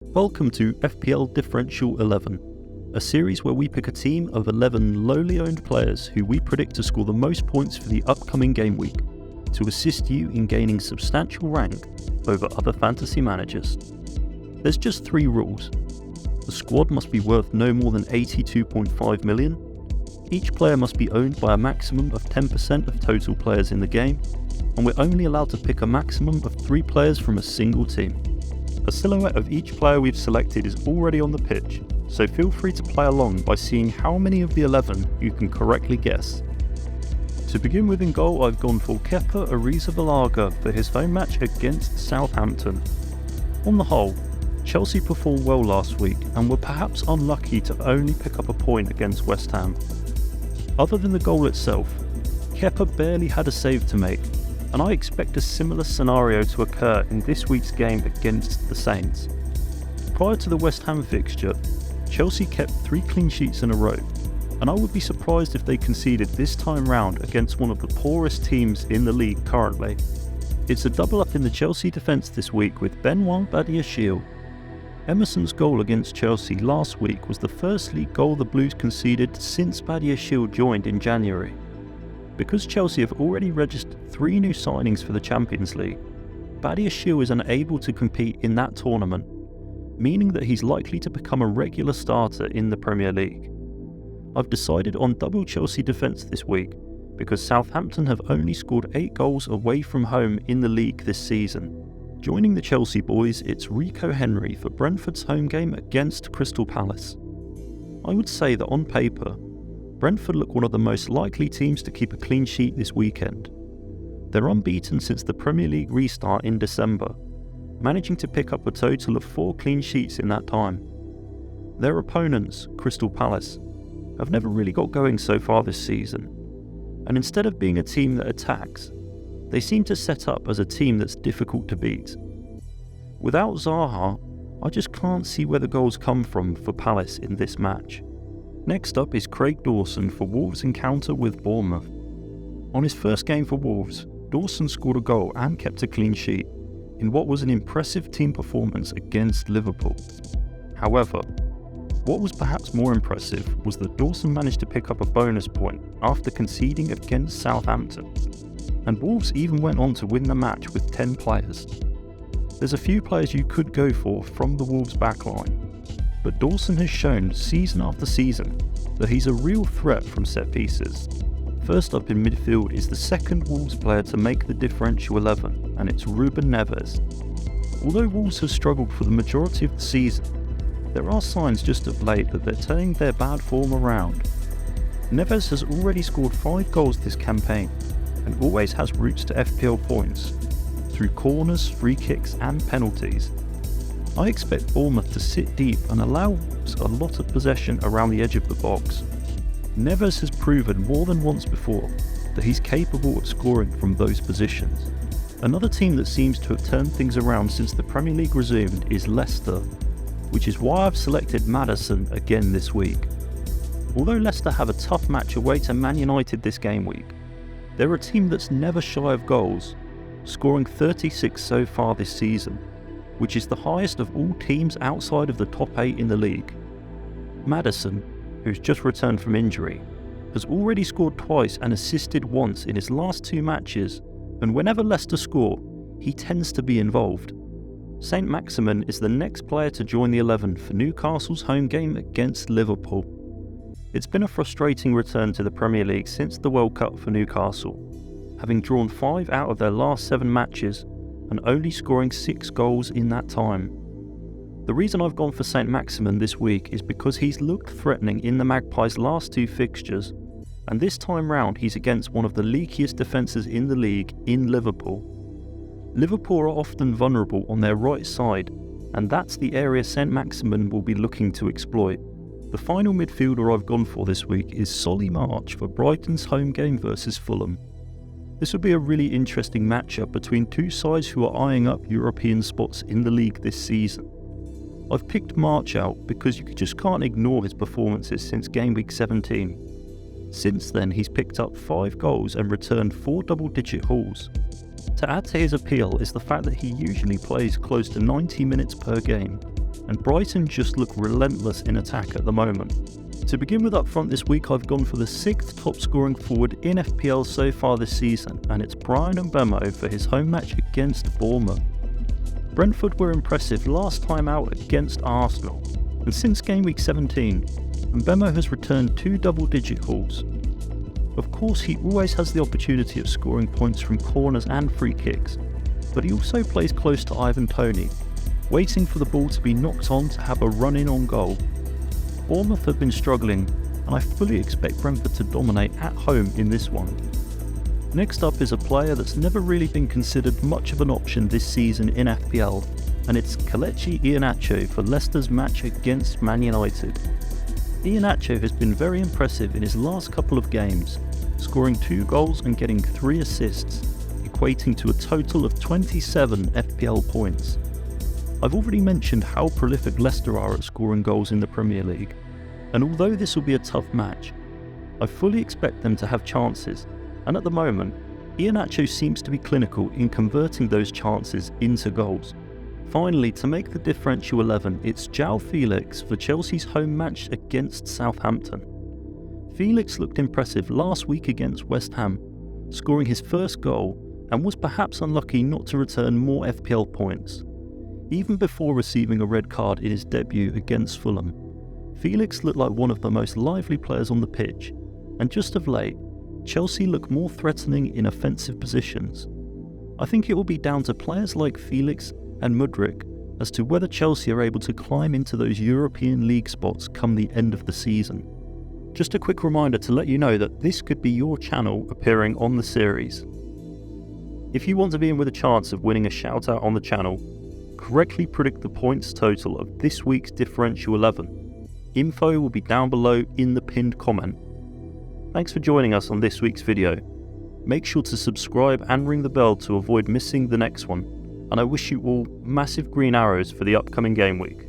Welcome to FPL Differential XI, a series where we pick a team of 11 lowly owned players who we predict to score the most points for the upcoming game week, to assist you in gaining substantial rank over other fantasy managers. There's just 3 rules. The squad must be worth no more than 82.5 million, each player must be owned by a maximum of 10% of total players in the game, and we're only allowed to pick a maximum of 3 players from a single team. A silhouette of each player we've selected is already on the pitch, so feel free to play along by seeing how many of the 11 you can correctly guess. To begin with, in goal I've gone for Kepa Arrizabalaga for his home match against Southampton. On the whole, Chelsea performed well last week and were perhaps unlucky to only pick up a point against West Ham. Other than the goal itself, Kepa barely had a save to make, and I expect a similar scenario to occur in this week's game against the Saints. Prior to the West Ham fixture, Chelsea kept 3 clean sheets in a row, and I would be surprised if they conceded this time round against one of the poorest teams in the league currently. It's a double up in the Chelsea defence this week with Benoit Badiashile. Emerson's goal against Chelsea last week was the first league goal the Blues conceded since Badiashile joined in January. Because Chelsea have already registered 3 new signings for the Champions League, Badiashile is unable to compete in that tournament, meaning that he's likely to become a regular starter in the Premier League. I've decided on double Chelsea defence this week because Southampton have only scored 8 goals away from home in the league this season. Joining the Chelsea boys, it's Rico Henry for Brentford's home game against Crystal Palace. I would say that on paper, Brentford look one of the most likely teams to keep a clean sheet this weekend. They're unbeaten since the Premier League restart in December, managing to pick up a total of 4 clean sheets in that time. Their opponents, Crystal Palace, have never really got going so far this season, and instead of being a team that attacks, they seem to set up as a team that's difficult to beat. Without Zaha, I just can't see where the goals come from for Palace in this match. Next up is Craig Dawson for Wolves' encounter with Bournemouth. On his first game for Wolves, Dawson scored a goal and kept a clean sheet in what was an impressive team performance against Liverpool. However, what was perhaps more impressive was that Dawson managed to pick up a bonus point after conceding against Southampton, and Wolves even went on to win the match with 10 players. There's a few players you could go for from the Wolves backline, but Dawson has shown season after season that he's a real threat from set pieces. First up in midfield is the second Wolves player to make the differential 11, and it's Ruben Neves. Although Wolves have struggled for the majority of the season, there are signs just of late that they're turning their bad form around. Neves has already scored 5 goals this campaign, and always has routes to FPL points, through corners, free kicks and penalties. I expect Bournemouth to sit deep and allow Wolves a lot of possession around the edge of the box. Neves has proven more than once before that he's capable of scoring from those positions. Another team that seems to have turned things around since the Premier League resumed is Leicester, which is why I've selected Maddison again this week. Although Leicester have a tough match away to Man United this game week, they're a team that's never shy of goals, scoring 36 so far this season, which is the highest of all teams outside of the top 8 in the league. Maddison, who's just returned from injury, has already scored twice and assisted once in his last 2 matches, and whenever Leicester score, he tends to be involved. St Maximin is the next player to join the 11 for Newcastle's home game against Liverpool. It's been a frustrating return to the Premier League since the World Cup for Newcastle, having drawn 5 out of their last 7 matches and only scoring 6 goals in that time. The reason I've gone for St Maximin this week is because he's looked threatening in the Magpies' last 2 fixtures, and this time round he's against one of the leakiest defences in the league in Liverpool. Liverpool are often vulnerable on their right side, and that's the area St Maximin will be looking to exploit. The final midfielder I've gone for this week is Solly March for Brighton's home game versus Fulham. This would be a really interesting matchup between 2 sides who are eyeing up European spots in the league this season. I've picked March out because you just can't ignore his performances since Gameweek 17. Since then, he's picked up 5 goals and returned 4 double-digit hauls. To add to his appeal is the fact that he usually plays close to 90 minutes per game, and Brighton just look relentless in attack at the moment. To begin with up front this week, I've gone for the 6th top scoring forward in FPL so far this season, and it's Bryan Mbeumo for his home match against Bournemouth. Brentford were impressive last time out against Arsenal, and since Gameweek 17, Mbeumo has returned 2 double-digit hauls. Of course, he always has the opportunity of scoring points from corners and free kicks, but he also plays close to Ivan Toney, waiting for the ball to be knocked on to have a run-in on goal. Bournemouth have been struggling, and I fully expect Brentford to dominate at home in this one. Next up is a player that's never really been considered much of an option this season in FPL, and it's Kelechi Iheanacho for Leicester's match against Man United. Iheanacho has been very impressive in his last couple of games, scoring 2 goals and getting 3 assists, equating to a total of 27 FPL points. I've already mentioned how prolific Leicester are at scoring goals in the Premier League, and although this will be a tough match, I fully expect them to have chances, and at the moment, Iheanacho seems to be clinical in converting those chances into goals. Finally, to make the differential 11, it's João Felix for Chelsea's home match against Southampton. Felix looked impressive last week against West Ham, scoring his first goal, and was perhaps unlucky not to return more FPL points. Even before receiving a red card in his debut against Fulham, Felix looked like one of the most lively players on the pitch, and just of late, Chelsea look more threatening in offensive positions. I think it will be down to players like Felix and Mudryk as to whether Chelsea are able to climb into those European League spots come the end of the season. Just a quick reminder to let you know that this could be your channel appearing on the series. If you want to be in with a chance of winning a shout out on the channel, correctly predict the points total of this week's differential 11. Info will be down below in the pinned comment. Thanks for joining us on this week's video. Make sure to subscribe and ring the bell to avoid missing the next one, and I wish you all massive green arrows for the upcoming game week.